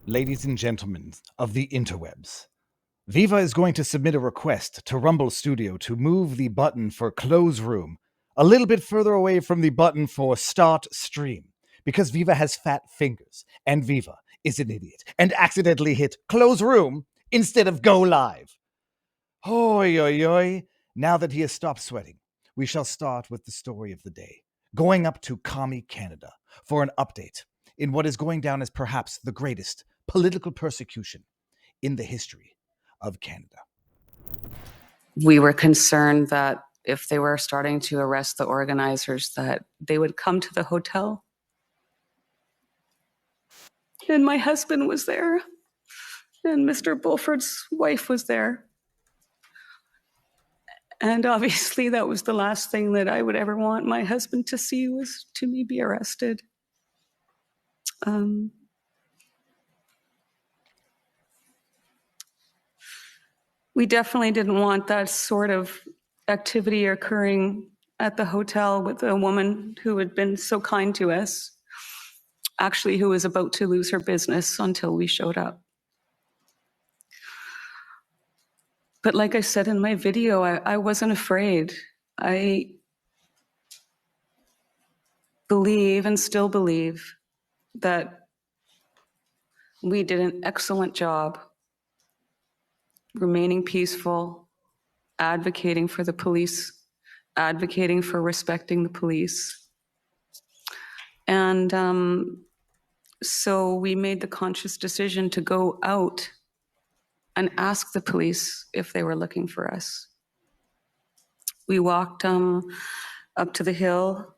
Ladies and gentlemen of the interwebs, Viva is going to submit a request to Rumble Studio to move the button for Close Room a little bit further away from the button for Start Stream, because Viva has fat fingers, and Viva is an idiot, and accidentally hit Close Room instead of Go Live. Hoi, oi, oi. Now that he has stopped sweating, we shall start with the story of the day, going up to Commie, Canada, for an update in what is going down as perhaps the greatest political persecution in the history of Canada. We were concerned that if they were starting to arrest the organizers, that they would come to the hotel. And my husband was there, and Mr. Bulford's wife was there. And obviously that was the last thing that I would ever want my husband to see, was to me be arrested. We definitely didn't want that sort of activity occurring at the hotel with a woman who had been so kind to us, actually who was about to lose her business until we showed up. But like I said in my video, I wasn't afraid. I believe and still believe that we did an excellent job remaining peaceful, advocating for the police, advocating for respecting the police. And so we made the conscious decision to go out and ask the police if they were looking for us. We walked up to the hill,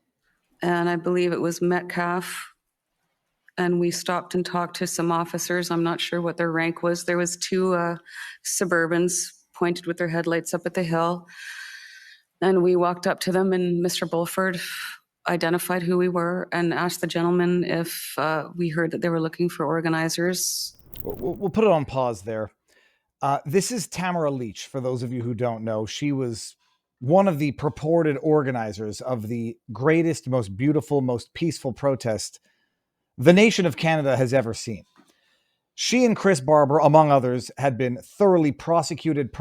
and I believe it was Metcalf, and we stopped and talked to some officers. I'm not sure what their rank was. There was two Suburbans pointed with their headlights up at the hill, and we walked up to them, and Mr. Bulford identified who we were and asked the gentleman if we heard that they were looking for organizers. We'll put it on pause there. This is Tamara Leach, for those of you who don't know. She was one of the purported organizers of the greatest, most beautiful, most peaceful protest the nation of Canada has ever seen. She and Chris Barber, among others, had been thoroughly persecuted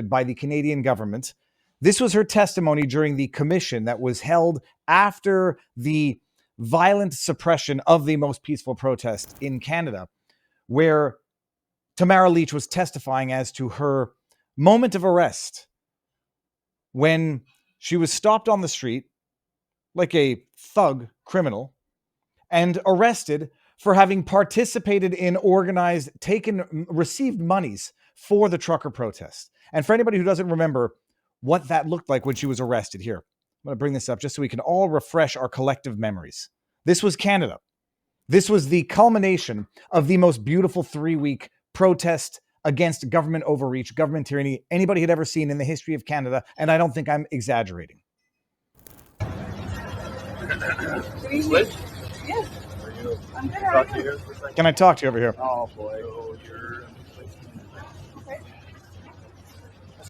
by the Canadian government. This was her testimony during the commission that was held after the violent suppression of the most peaceful protest in Canada, where Tamara Leach was testifying as to her moment of arrest when she was stopped on the street like a thug criminal and arrested for having participated in received monies for the trucker protest. And for anybody who doesn't remember what that looked like when she was arrested, here, I'm going to bring this up just so we can all refresh our collective memories. This was Canada. This was the culmination of the most beautiful 3-week protest against government overreach, government tyranny anybody had ever seen in the history of Canada, and I don't think I'm exaggerating. Switch? Yes. I'm good. Talk to you here for a second. Can I talk to you over here? Oh boy.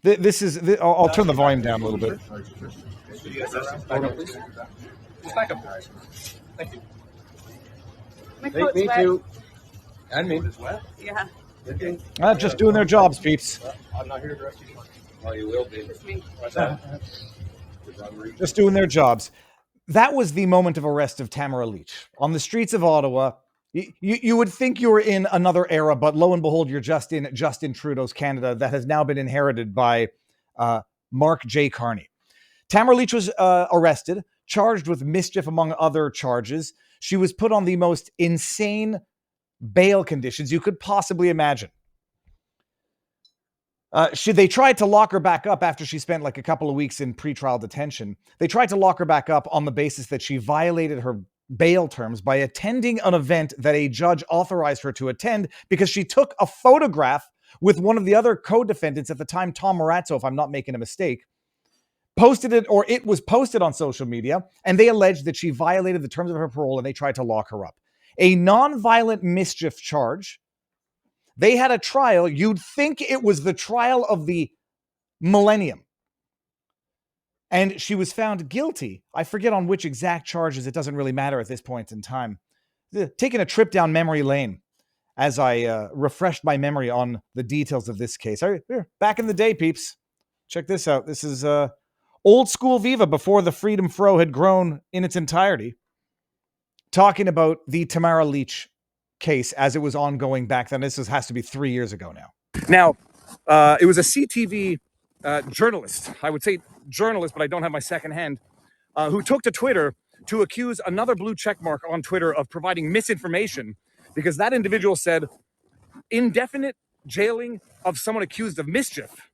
So This is. I'll turn the volume down a little bit. Just back up, guys. Thank you. My coat's wet. Too. And me. It's wet? Yeah. Okay. Just doing their jobs, peeps. I'm not here the rest of you. Oh, you will be. Just me. What's that? Just doing their jobs. That was the moment of arrest of Tamara Leach on the streets of Ottawa. You would think you were in another era, but lo and behold, you're just in Justin Trudeau's Canada that has now been inherited by Mark J. Carney. Tamara Leach was arrested, charged with mischief, among other charges. She was put on the most insane bail conditions you could possibly imagine. They tried to lock her back up after she spent like a couple of weeks in pretrial detention. They tried to lock her back up on the basis that she violated her bail terms by attending an event that a judge authorized her to attend because she took a photograph with one of the other co-defendants at the time, Tom Morazzo, if I'm not making a mistake, posted it, or it was posted on social media, and they alleged that she violated the terms of her parole and they tried to lock her up. A nonviolent mischief charge. They had a trial. You'd think it was the trial of the millennium. And she was found guilty. I forget on which exact charges. It doesn't really matter at this point in time. Taking a trip down memory lane as I refreshed my memory on the details of this case. Here, back in the day, peeps, check this out. This is old school Viva before the Freedom Fro had grown in its entirety, talking about the Tamara Leach case as it was ongoing back then. Has to be 3 years ago now. Now, it was a CTV journalist, I would say journalist, but I don't have my second hand, who took to Twitter to accuse another blue checkmark on Twitter of providing misinformation, because that individual said indefinite jailing of someone accused of mischief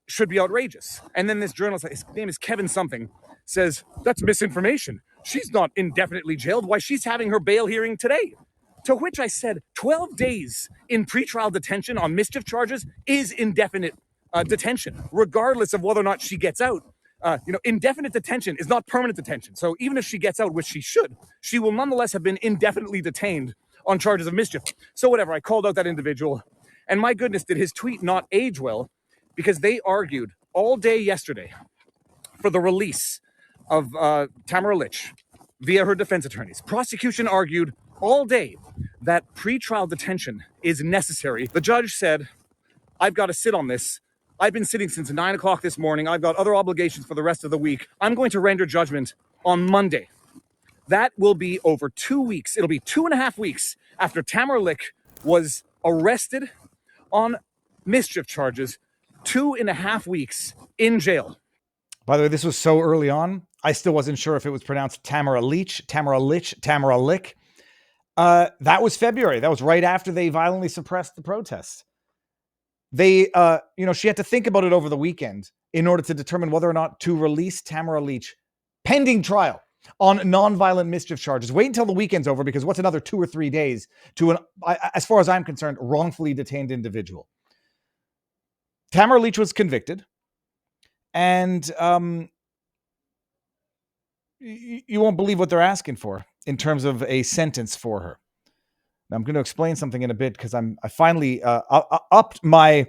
should be outrageous. And then this journalist, his name is Kevin something, says, that's misinformation. She's not indefinitely jailed. Why, she's having her bail hearing today. To which I said, 12 days in pretrial detention on mischief charges is indefinite detention, regardless of whether or not she gets out. Indefinite detention is not permanent detention. So even if she gets out, which she should, she will nonetheless have been indefinitely detained on charges of mischief. So whatever, I called out that individual. And my goodness, did his tweet not age well, because they argued all day yesterday for the release of Tamara Leach via her defense attorneys. Prosecution argued all day that pretrial detention is necessary. The judge said, I've got to sit on this. I've been sitting since 9 o'clock this morning. I've got other obligations for the rest of the week. I'm going to render judgment on Monday. That will be over 2 weeks. It'll be 2.5 weeks after Tamara Leach was arrested on mischief charges. 2.5 weeks in jail. By the way, this was so early on, I still wasn't sure if it was pronounced Tamara Leach, Tamara Leach, Tamara Lick. That was February. That was right after they violently suppressed the protests. They, she had to think about it over the weekend in order to determine whether or not to release Tamara Leach pending trial on nonviolent mischief charges. Wait until the weekend's over, because what's another 2 or 3 days to an, as far as I'm concerned, wrongfully detained individual. Tamara Leach was convicted, and you won't believe what they're asking for in terms of a sentence for her. Now, I'm going to explain something in a bit, because I finally upped my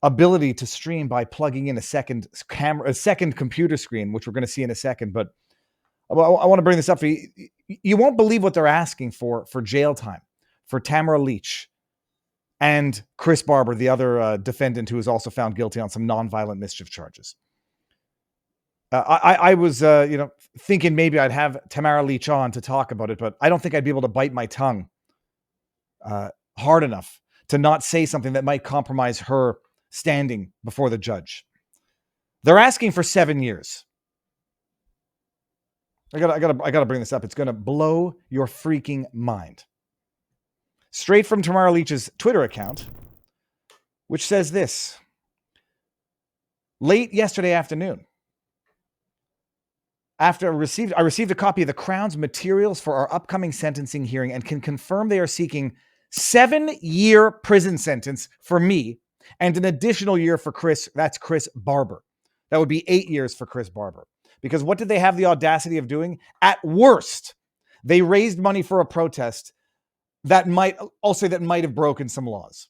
ability to stream by plugging in a second computer screen, which we're going to see in a second. But I want to bring this up for you. You won't believe what they're asking for jail time for Tamara Leach and Chris Barber, the other defendant who was also found guilty on some nonviolent mischief charges. I was, thinking maybe I'd have Tamara Leach on to talk about it, but I don't think I'd be able to bite my tongue hard enough to not say something that might compromise her standing before the judge. They're asking for 7 years. I gotta bring this up. It's gonna blow your freaking mind. Straight from Tamara Leach's Twitter account, which says this: late yesterday afternoon, I received a copy of the Crown's materials for our upcoming sentencing hearing and can confirm they are seeking 7-year prison sentence for me and an additional year for Chris. That's Chris Barber. That would be 8 years for Chris Barber. Because what did they have the audacity of doing? At worst, they raised money for a protest that might have broken some laws.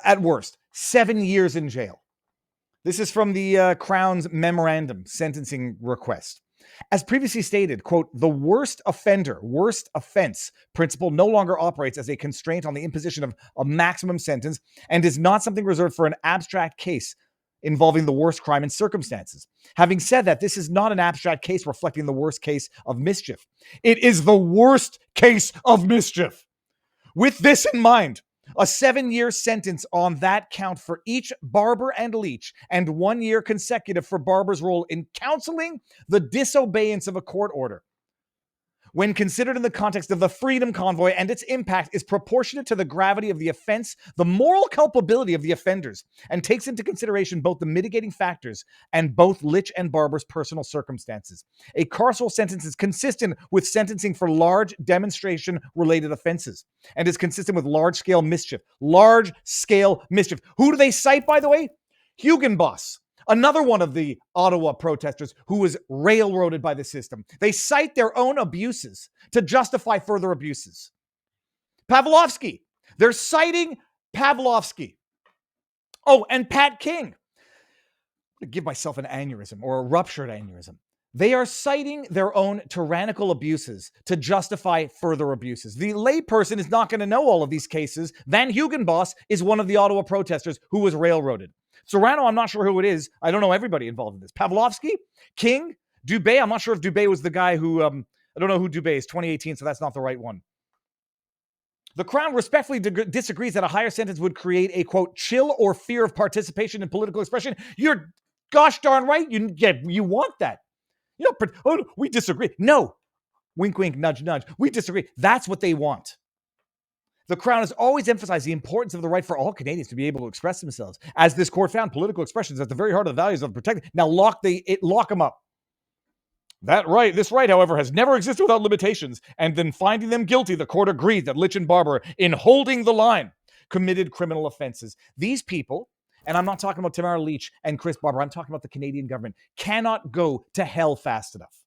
At worst, 7 years in jail. This is from the Crown's memorandum sentencing request. As previously stated, quote, the worst offense principle no longer operates as a constraint on the imposition of a maximum sentence and is not something reserved for an abstract case involving the worst crime and circumstances. Having said that, this is not an abstract case reflecting the worst case of mischief. It is the worst case of mischief. With this in mind, a 7-year sentence on that count for each Barber and Leach, and 1 year consecutive for Barber's role in counseling the disobeyance of a court order, when considered in the context of the Freedom Convoy and its impact, is proportionate to the gravity of the offense, the moral culpability of the offenders, and takes into consideration both the mitigating factors and both Leach and Barber's personal circumstances. A carceral sentence is consistent with sentencing for large demonstration-related offenses and is consistent with large-scale mischief. Large-scale mischief. Who do they cite, by the way? Hugenboss. Another one of the Ottawa protesters who was railroaded by the system. They cite their own abuses to justify further abuses. Pavlovsky. They're citing Pavlovsky. Oh, and Pat King. I'm going to give myself an aneurysm or a ruptured aneurysm. They are citing their own tyrannical abuses to justify further abuses. The layperson is not going to know all of these cases. Van Hugenbos is one of the Ottawa protesters who was railroaded. Serrano, I'm not sure who it is. I don't know everybody involved in this. Pavlovsky, King, Dubé. I'm not sure if Dubé was the guy who, I don't know who Dubé is, 2018, so that's not the right one. The Crown respectfully disagrees that a higher sentence would create a, quote, chill or fear of participation in political expression. You're gosh darn right. You want that. You know, oh, we disagree. No. Wink, wink, nudge, nudge. We disagree. That's what they want. The Crown has always emphasized the importance of the right for all Canadians to be able to express themselves. As this court found, political expression is at the very heart of the values of protecting. Now lock them up. This right, however, has never existed without limitations. And then finding them guilty, the court agreed that Leach and Barber, in holding the line, committed criminal offenses. These people, and I'm not talking about Tamara Leach and Chris Barber, I'm talking about the Canadian government, cannot go to hell fast enough.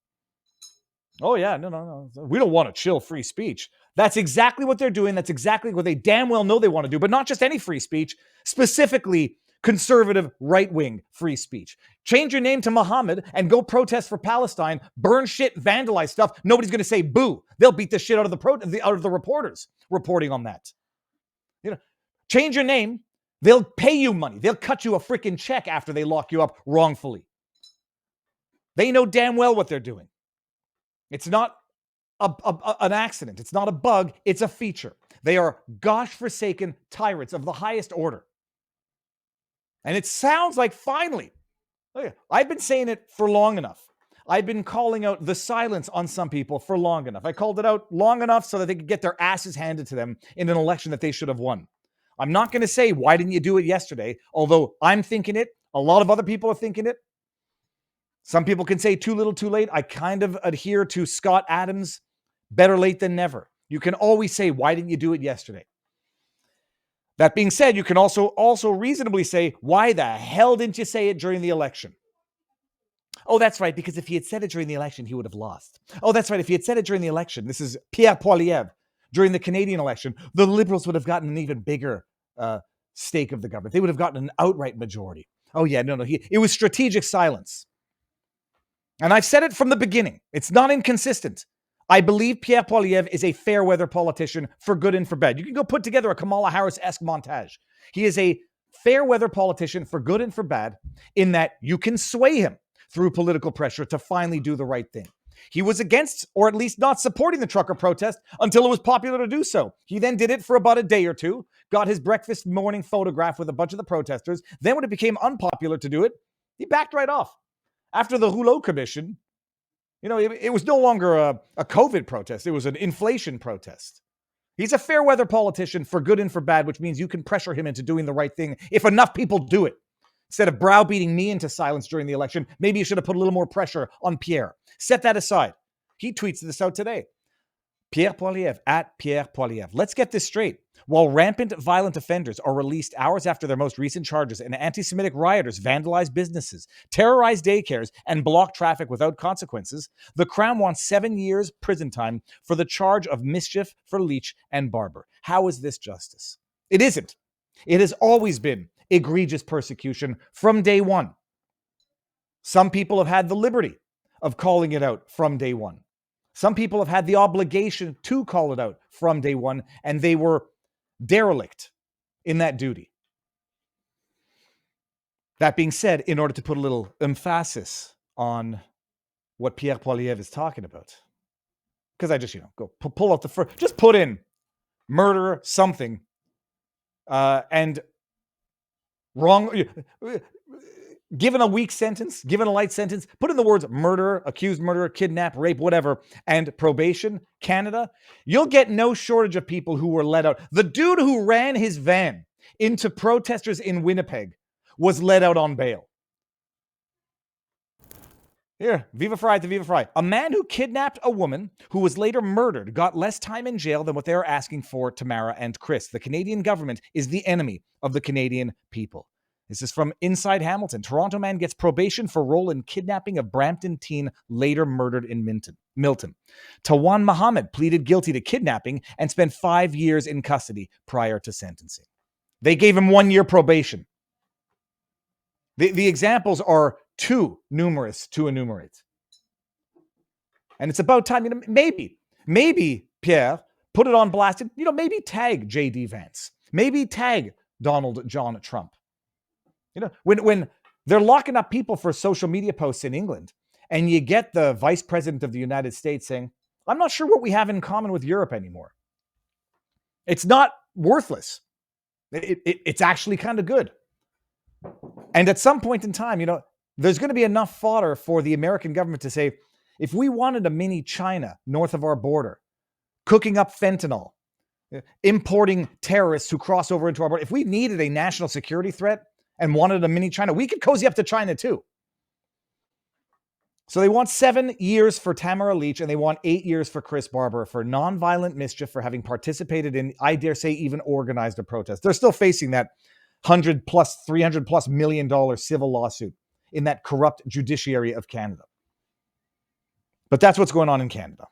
Oh yeah, no. We don't want to chill free speech. That's exactly what they're doing. That's exactly what they damn well know they want to do, but not just any free speech, specifically conservative right-wing free speech. Change your name to Muhammad and go protest for Palestine, burn shit, vandalize stuff. Nobody's going to say boo. They'll beat the shit out of the reporters reporting on that. You know, change your name. They'll pay you money. They'll cut you a freaking check after they lock you up wrongfully. They know damn well what they're doing. It's not an accident. It's not a bug. It's a feature. They are gosh-forsaken tyrants of the highest order. And it sounds like finally, I've been saying it for long enough. I've been calling out the silence on some people for long enough. I called it out long enough so that they could get their asses handed to them in an election that they should have won. I'm not going to say, why didn't you do it yesterday? Although I'm thinking it. A lot of other people are thinking it. Some people can say too little, too late. I kind of adhere to Scott Adams, better late than never. You can always say, why didn't you do it yesterday? That being said, you can also reasonably say, why the hell didn't you say it during the election? Oh, that's right, because if he had said it during the election, he would have lost. Oh, that's right, if he had said it during the election, this is Pierre Poilievre, during the Canadian election, the Liberals would have gotten an even bigger stake of the government. They would have gotten an outright majority. Oh yeah, no, it was strategic silence. And I've said it from the beginning. It's not inconsistent. I believe Pierre Poilievre is a fair weather politician for good and for bad. You can go put together a Kamala Harris-esque montage. He is a fair weather politician for good and for bad in that you can sway him through political pressure to finally do the right thing. He was against, or at least not supporting the trucker protest until it was popular to do so. He then did it for about a day or two, got his breakfast morning photograph with a bunch of the protesters. Then when it became unpopular to do it, he backed right off. After the Rouleau Commission, it was no longer a COVID protest. It was an inflation protest. He's a fair weather politician for good and for bad, which means you can pressure him into doing the right thing if enough people do it. Instead of browbeating me into silence during the election, maybe you should have put a little more pressure on Pierre. Set that aside. He tweets this out today. Pierre Poilievre, at Pierre Poilievre. Let's get this straight. While rampant violent offenders are released hours after their most recent charges and anti-Semitic rioters vandalize businesses, terrorize daycares, and block traffic without consequences, the Crown wants 7 years prison time for the charge of mischief for Leach and Barber. How is this justice? It isn't. It has always been egregious persecution from day one. Some people have had the liberty of calling it out from day one. Some people have had the obligation to call it out from day one, and they were derelict in that duty. That being said, in order to put a little emphasis on what Pierre Poilievre is talking about, because I just, go pull out the first, just put in murder, something, and wrong, given a weak sentence, given a light sentence, put in the words murder, accused murder, kidnap, rape, whatever, and probation, Canada, you'll get no shortage of people who were let out. The dude who ran his van into protesters in Winnipeg was let out on bail. Here, Viva Fry to Viva Fry. A man who kidnapped a woman who was later murdered got less time in jail than what they are asking for Tamara and Chris. The Canadian government is the enemy of the Canadian people. This is from Inside Hamilton. Toronto man gets probation for role in kidnapping of Brampton teen later murdered in Milton. Tawan Mohammed pleaded guilty to kidnapping and spent 5 years in custody prior to sentencing. They gave him 1 year probation. The examples are too numerous to enumerate. And it's about time, maybe, Pierre, put it on blast. Maybe tag J.D. Vance. Maybe tag Donald John Trump. When they're locking up people for social media posts in England, and you get the vice president of the United States saying, I'm not sure what we have in common with Europe anymore. It's not worthless. It's actually kind of good. And at some point in time, there's going to be enough fodder for the American government to say, if we wanted a mini China north of our border, cooking up fentanyl, importing terrorists who cross over into our border, if we needed a national security threat and wanted a mini China, we could cozy up to China too. So they want 7 years for Tamara Leach, and they want 8 years for Chris Barber for nonviolent mischief, for having participated in, I dare say, even organized a protest. They're still facing that $300+ million civil lawsuit in that corrupt judiciary of Canada. But that's what's going on in Canada.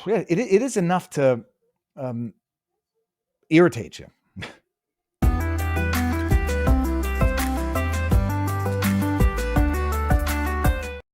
It is enough to irritate you.